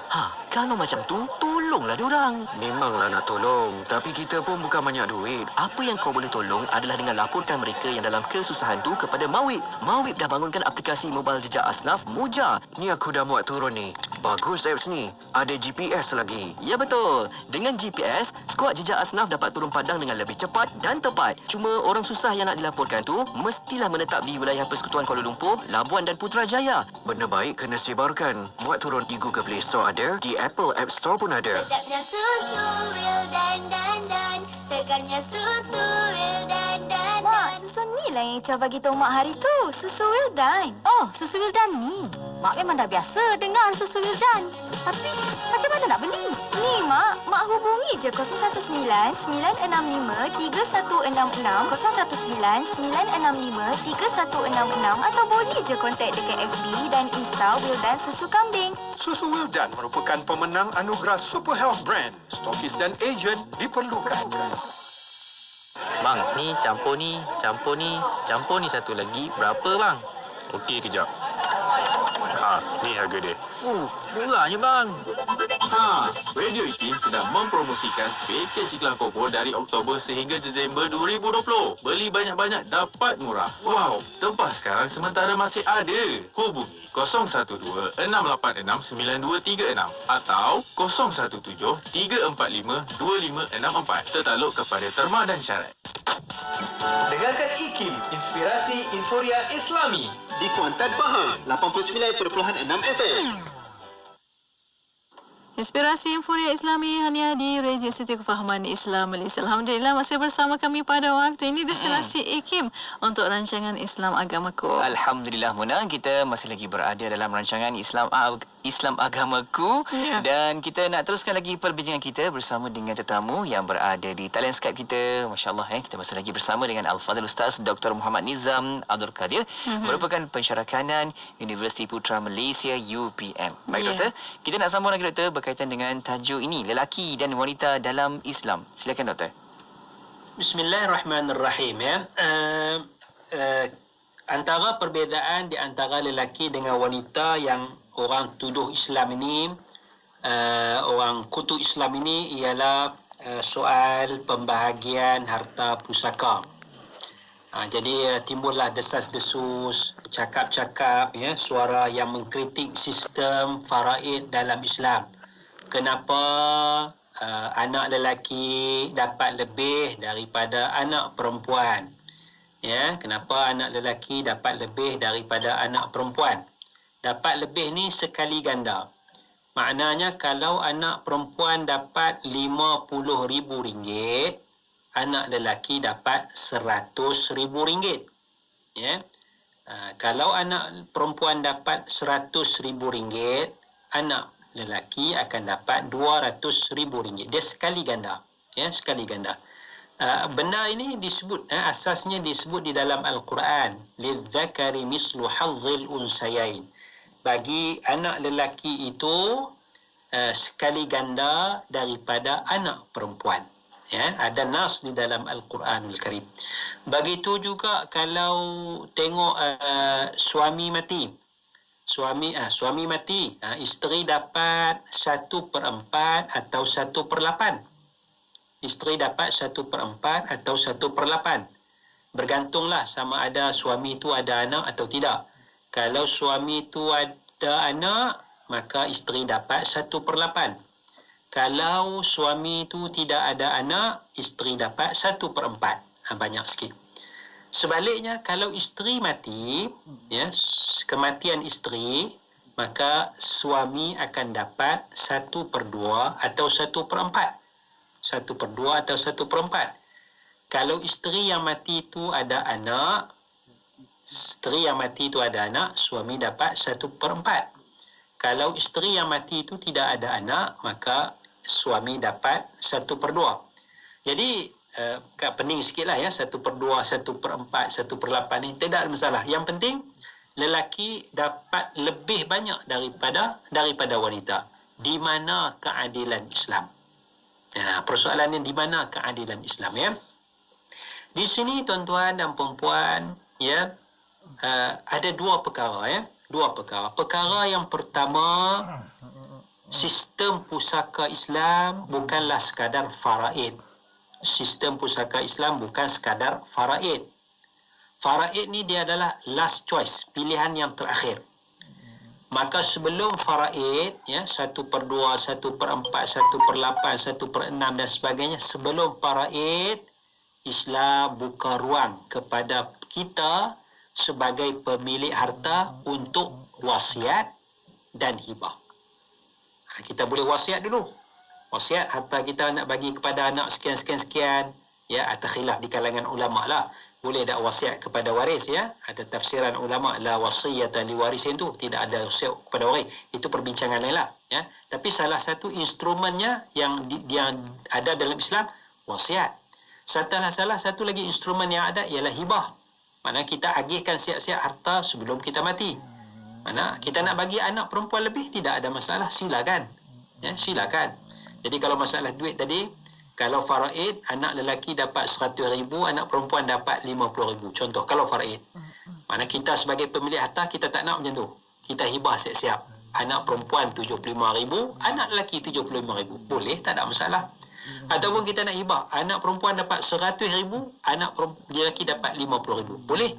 Kalau macam tu, tolonglah diorang. Memanglah nak tolong, tapi kita pun bukan banyak duit. Apa yang kau boleh tolong adalah dengan laporkan mereka yang dalam kesusahan tu kepada Mawib. Mawib dah bangunkan aplikasi mobile jejak asnaf Muja. Ni aku dah muat turun ni. Bagus apps ni. Ada GPS lagi. Ya betul. Dengan GPS, skuad jejak asnaf dapat turun padang dengan lebih cepat dan tepat. Cuma orang susah yang nak dilaporkan tu mestilah menetap di wilayah Persekutuan Kuala Lumpur, Labuan dan Putrajaya. Benda baik kena sebarkan. Muat turun di Google Play Store ada, di Apple App Store pun ada. Sedapnya susu Wildan dan segarnya susu Wildan dan. Mak, susu ni lah yang Icah bagi tahu Mak hari tu. Susu Wildan. Oh, susu Wildan ni. Mak memang dah biasa dengar susu Wildan. Tapi macam mana nak beli? Ni Mak hubungi je 019-965-3166, 019-965-3166 atau boleh je kontak dekat FB dan Insta Wildan Susu Kambing. Susu Wildan merupakan pemenang anugerah Super Health Brand. Stokis dan ejen diperlukan. Bang, ni campur ni satu lagi. Berapa bang? Okey, kejap. Ni harga dia. Murahnya bang. Radio IKIM sedang mempromosikan pakej iklan promo dari Oktober sehingga Disember 2020. Beli banyak-banyak dapat murah. Wow, tempah sekarang sementara masih ada. Hubungi 012-686-9236 atau 017-345-2564. Tertakluk kepada terma dan syarat. Dengarkan IKIM, Inspirasi Inforia Islami di Kuantan Pahang 89.6 FM. Inspirasi Inforia Islami hanya di Radio Siti Kefahaman Islam Malaysia. Alhamdulillah masih bersama kami pada waktu ini destinasi IKIM untuk rancangan Islam Agamaku. Alhamdulillah Muna, kita masih lagi berada dalam rancangan Islam Agamaku dan kita nak teruskan lagi perbincangan kita bersama dengan tetamu yang berada di talian Skype kita. Masya-Allah kita masih lagi bersama dengan Al-Fadhil Ustaz Dr. Muhammad Nizam Abdul Qadir merupakan pensyarah kanan Universiti Putra Malaysia UPM. Baik doktor, kita nak sambung lagi doktor berkaitan dengan tajuk ini, lelaki dan wanita dalam Islam. Silakan doktor. Bismillahirrahmanirrahim. Antara perbezaan di antara lelaki dengan wanita yang orang tuduh Islam ini, orang kutuk Islam ini ialah soal pembahagian harta pusaka. Jadi timbullah desas-desus, cakap-cakap, suara yang mengkritik sistem faraid dalam Islam. Kenapa anak lelaki dapat lebih daripada anak perempuan? Kenapa anak lelaki dapat lebih daripada anak perempuan? Dapat lebih ni sekali ganda. Maknanya kalau anak perempuan dapat RM50,000, anak lelaki dapat RM100,000. Kalau anak perempuan dapat RM100,000, anak lelaki akan dapat RM200,000. Dia sekali ganda. Sekali ganda. Benda ini disebut, asasnya disebut di dalam Al-Quran. Lidzakari mislu hazzil unsayain. Bagi anak lelaki itu sekali ganda daripada anak perempuan. Ada nas di dalam Al-Quranul Karim. Begitu juga kalau tengok suami mati. Suami mati, isteri dapat 1/4 atau 1/8. Isteri dapat 1/4 atau 1/8. Bergantunglah sama ada suami itu ada anak atau tidak. Kalau suami itu ada anak, maka isteri dapat 1/8. Kalau suami itu tidak ada anak, isteri dapat 1/4. Banyak sikit. Sebaliknya, kalau isteri mati, kematian isteri, maka suami akan dapat 1/2 atau 1/4. 1/2 atau 1/4. Kalau isteri yang mati itu ada anak, suami dapat 1/4. Kalau isteri yang mati itu tidak ada anak, maka suami dapat 1/2. Jadi, pening sikitlah 1/2, 1/4, 1/8 ni tidak ada masalah. Yang penting lelaki dapat lebih banyak daripada wanita. Di mana keadilan Islam? Persoalannya di mana keadilan Islam Di sini tuan-tuan dan puan-puan ada dua perkara Dua perkara. Perkara yang pertama, sistem pusaka Islam bukanlah sekadar faraid. Sistem pusaka Islam bukan sekadar faraid. Faraid ni dia adalah last choice, pilihan yang terakhir. Maka sebelum faraid, 1/2, 1/4, 1/8, 1/6 dan sebagainya, sebelum faraid, Islam buka ruang kepada kita sebagai pemilik harta untuk wasiat dan hibah. Kita boleh wasiat dulu. Wasiat harta kita nak bagi kepada anak sekian-sekian-sekian, atas khilaf di kalangan ulama lah. Boleh tak wasiat kepada waris Ada tafsiran ulama la wasiyata li warisin tu, tidak ada wasiat kepada waris. Itu perbincangan lain lah Tapi salah satu instrumennya yang ada dalam Islam wasiat. Salah satu lagi instrumen yang ada ialah hibah. Mana kita agihkan siap-siap harta sebelum kita mati. Mana kita nak bagi anak perempuan lebih, tidak ada masalah, silakan. Silakan. Jadi kalau masalah duit tadi, kalau faraid, anak lelaki dapat 100,000, anak perempuan dapat 50,000. Contoh, kalau faraid. Mana kita sebagai pemilik harta, kita tak nak macam tu. Kita hibah siap-siap. Anak perempuan 75,000, anak lelaki 75,000. Boleh, tak ada masalah. Ataupun kita nak hibah, anak perempuan dapat 100,000, anak lelaki dapat 50,000. Boleh.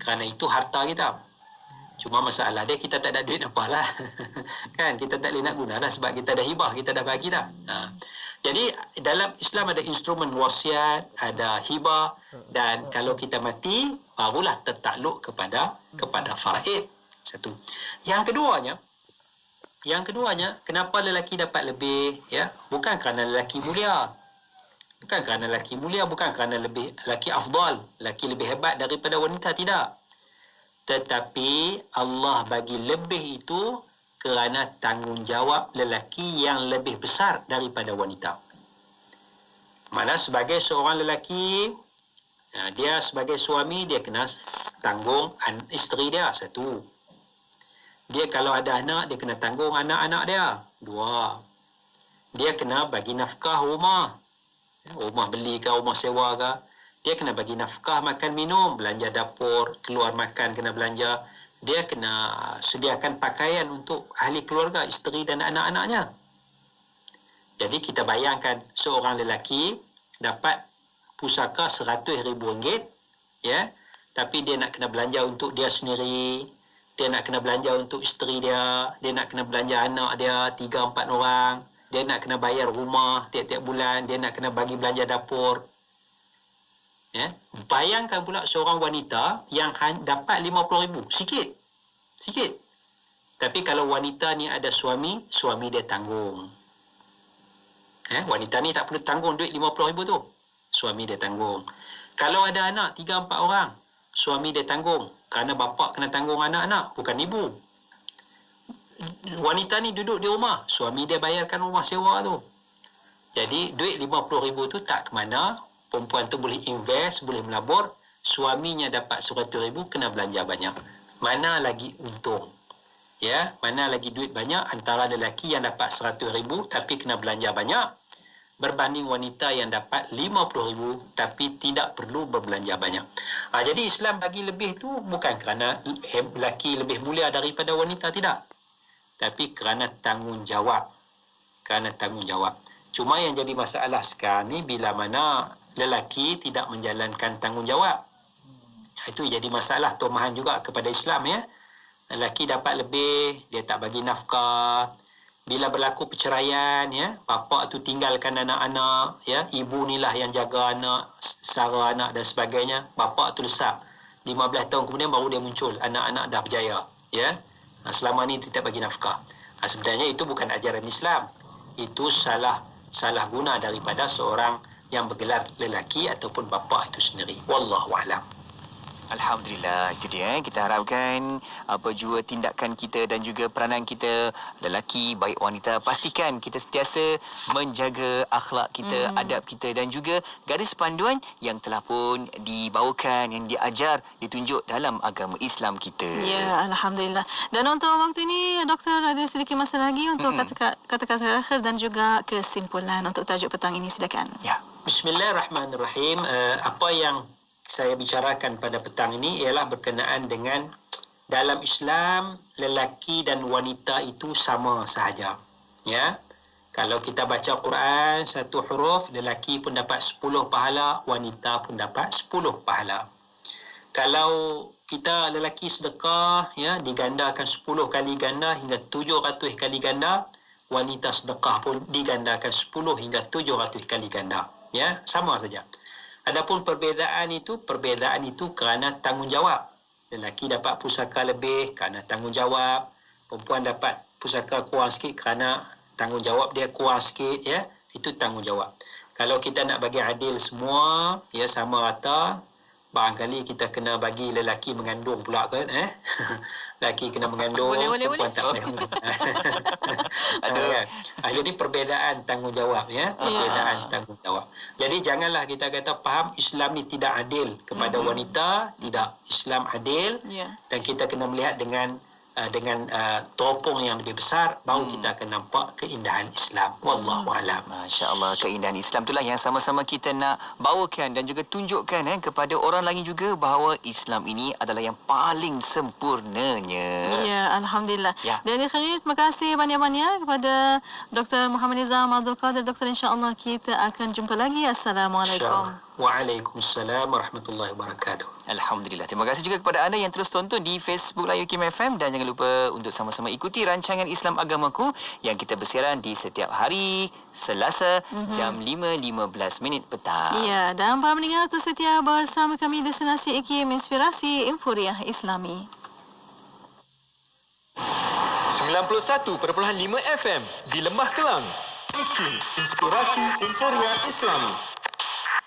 Kerana itu harta kita. Cuma masalah dia, kita tak ada duit apalah. Kan, kita tak boleh nak guna dah sebab kita dah hibah, kita dah bagi dah. Jadi dalam Islam ada instrumen wasiat, ada hibah, dan kalau kita mati barulah tertakluk kepada faraid. Satu. Yang keduanya, Yang keduanya, kenapa lelaki dapat lebih? Ya, bukan kerana lelaki mulia. Bukan kerana lelaki mulia, bukan kerana lelaki afdal, lelaki lebih hebat daripada wanita, tidak. Tetapi Allah bagi lebih itu kerana tanggungjawab lelaki yang lebih besar daripada wanita. Mana sebagai seorang lelaki, dia sebagai suami, dia kena tanggung isteri dia, satu. Dia kalau ada anak, dia kena tanggung anak-anak dia, dua. Dia kena bagi nafkah rumah. Rumah beli ke, rumah sewa ke. Dia kena bagi nafkah makan minum, belanja dapur, keluar makan kena belanja. Dia kena sediakan pakaian untuk ahli keluarga, isteri dan anak-anaknya. Jadi kita bayangkan seorang lelaki dapat pusaka RM100,000, ya, tapi dia nak kena belanja untuk dia sendiri, dia nak kena belanja untuk isteri dia nak kena belanja anak dia 3-4 orang, dia nak kena bayar rumah tiap-tiap bulan, dia nak kena bagi belanja dapur. Ya, bayangkan pula seorang wanita yang dapat RM50,000, sikit. Tapi kalau wanita ni ada suami dia tanggung. Wanita ni tak perlu tanggung duit RM50,000 tu. Suami dia tanggung. Kalau ada anak 3-4 orang, suami dia tanggung. Kerana bapa kena tanggung anak-anak, bukan ibu. Wanita ni duduk di rumah, suami dia bayarkan rumah sewa tu. Jadi duit RM50,000 tu tak ke mana. Perempuan tu boleh invest, boleh melabur. Suaminya dapat RM100,000, kena belanja banyak. Mana lagi untung? Ya, mana lagi duit banyak antara lelaki yang dapat RM100,000 tapi kena belanja banyak, berbanding wanita yang dapat RM50,000 tapi tidak perlu berbelanja banyak. Jadi Islam bagi lebih tu bukan kerana lelaki lebih mulia daripada wanita, tidak. Tapi kerana tanggungjawab. Cuma yang jadi masalah sekarang ni bila mana lelaki tidak menjalankan tanggungjawab. Itu jadi masalah tomahan juga kepada Islam, ya. Lelaki dapat lebih, dia tak bagi nafkah. Bila berlaku perceraian, ya, bapa tu tinggalkan anak-anak, ya, ibu inilah yang jaga anak, sara anak dan sebagainya. Bapa tu lesap. 15 tahun kemudian baru dia muncul, anak-anak dah berjaya, ya. Selama ni tidak bagi nafkah. Sebenarnya itu bukan ajaran Islam. Itu salah guna daripada seorang yang bergelar lelaki ataupun bapa itu sendiri. Wallahu a'lam. Alhamdulillah, itu dia. Kita harapkan apa jua tindakan kita dan juga peranan kita, lelaki baik wanita, pastikan kita sentiasa menjaga akhlak kita, adab kita dan juga garis panduan yang telah pun dibawakan, yang diajar, ditunjuk dalam agama Islam kita. Ya, Alhamdulillah. Dan untuk waktu ini, Doktor ada sedikit masa lagi untuk kata-kata akhir dan juga kesimpulan untuk tajuk petang ini. Silakan. Ya. Bismillahirrahmanirrahim. Apa yang saya bicarakan pada petang ini ialah berkenaan dengan dalam Islam lelaki dan wanita itu sama sahaja. Ya. Kalau kita baca Quran satu huruf, lelaki pun dapat 10 pahala, wanita pun dapat 10 pahala. Kalau kita lelaki sedekah, ya, digandakan 10 kali ganda hingga 700 kali ganda, wanita sedekah pun digandakan 10 hingga 700 kali ganda. Ya, sama saja. Adapun perbezaan itu kerana tanggungjawab. Lelaki dapat pusaka lebih kerana tanggungjawab. Perempuan dapat pusaka kurang sikit kerana tanggungjawab dia kurang sikit, ya. Itu tanggungjawab. Kalau kita nak bagi adil semua, ya, sama rata, barangkali kita kena bagi lelaki mengandung pula kan, lelaki kena mengandung, perempuan tak boleh. Kan? Jadi perbezaan tanggungjawab, ya, perbezaan tanggungjawab. Jadi janganlah kita kata faham Islam ni tidak adil kepada wanita, tidak. Islam adil, dan kita kena melihat dengan teropong yang lebih besar, baru kita akan nampak keindahan Islam. Wallahu a'lam. Masya-Allah, keindahan Islam itulah yang sama-sama kita nak bawakan dan juga tunjukkan kepada orang lain juga bahawa Islam ini adalah yang paling sempurnanya. Ya, Alhamdulillah. Ya. Dan akhirnya terima kasih banyak-banyak kepada Dr. Muhammad Nizam Abdul Qadir. Doktor, insya-Allah kita akan jumpa lagi. Assalamualaikum. Waalaikumsalam warahmatullahi wabarakatuh. Alhamdulillah. Terima kasih juga kepada anda yang terus tonton di Facebook Live UKIM FM, dan jangan lupa untuk sama-sama ikuti rancangan Islam Agamaku yang kita bersiaran di setiap hari Selasa jam 5.15 petang. Ya, dan para pendengar tu setia bersama kami Destinasi IKIM Inspirasi Inforia Islami. 91.5 FM di Lembah Kelang. IKIM, Inspirasi Inforia Islami.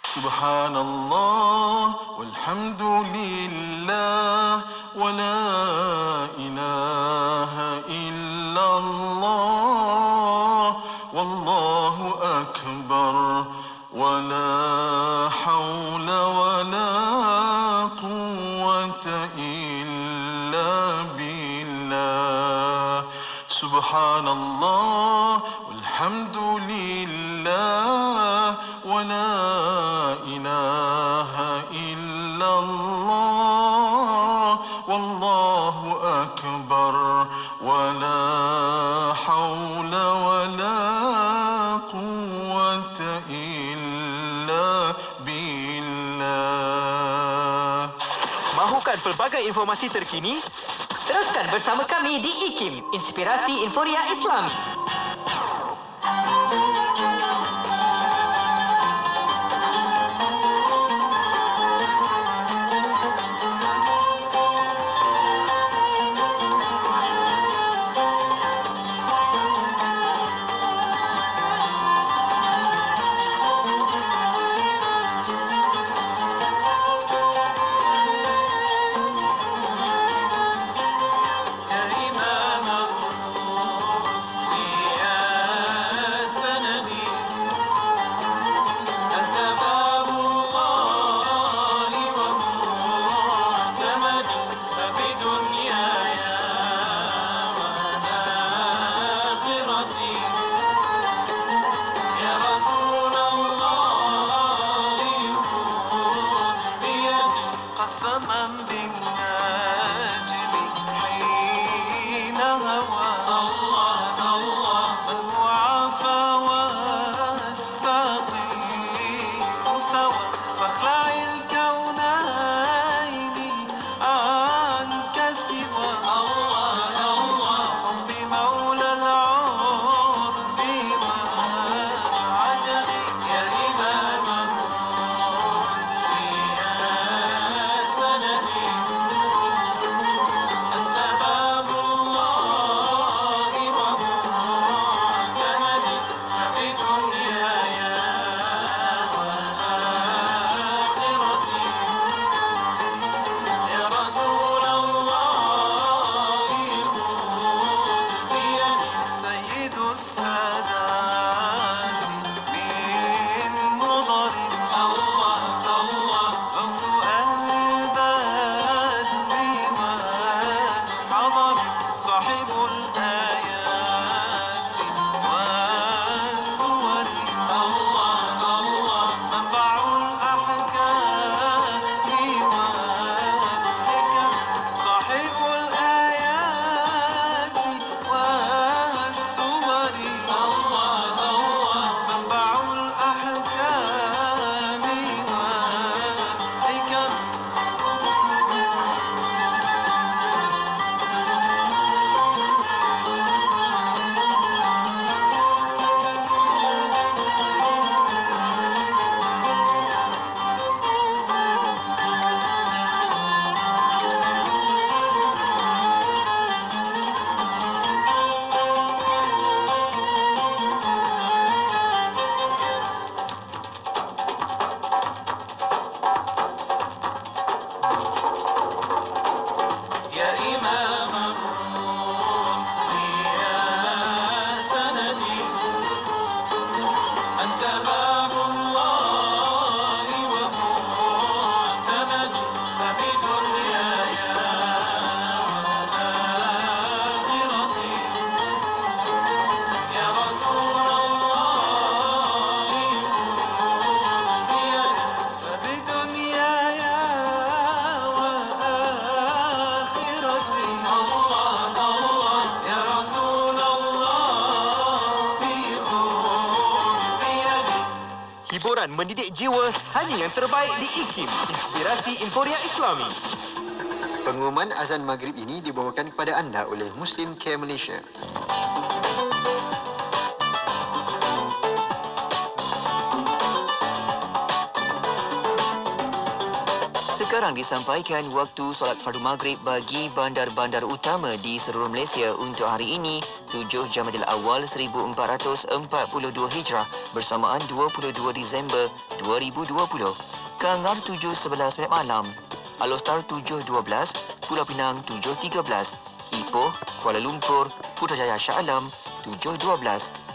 Subhanallah walhamdulillah wa la ilaha illallah wallahu akbar wa la hawla wa la quwwata illa billah. Subhanallah walhamdulillah wa la ilaha illallah wallahu akbar wa la hawla wa la quwwata illa billah. Mahukan pelbagai informasi terkini? Teruskan bersama kami di IKIM, Inspirasi Inforia Islami. Hiburan mendidik jiwa hanya yang terbaik di IKIM, Inspirasi Inforia Islami. Pengumuman azan maghrib ini dibawakan kepada anda oleh Muslim Care Malaysia. Sekarang disampaikan waktu solat fardu maghrib bagi bandar-bandar utama di seluruh Malaysia untuk hari ini 7 Jamadil Awal 1442 Hijrah bersamaan 22 Disember 2020. Kangar 7.11 malam, Alostar 7.12, Pulau Pinang 7.13, Ipoh, Kuala Lumpur, Putrajaya Shah Alam 7.12,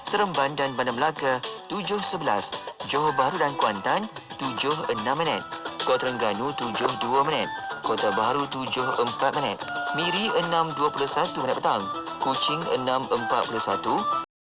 Seremban dan Bandar Melaka 7.11, Johor Bahru dan Kuantan 7.6 minit, Kota Terengganu 7.2 minit, Kota Baharu 7.4 minit, Miri 6.21 minit petang, Kuching 6.41,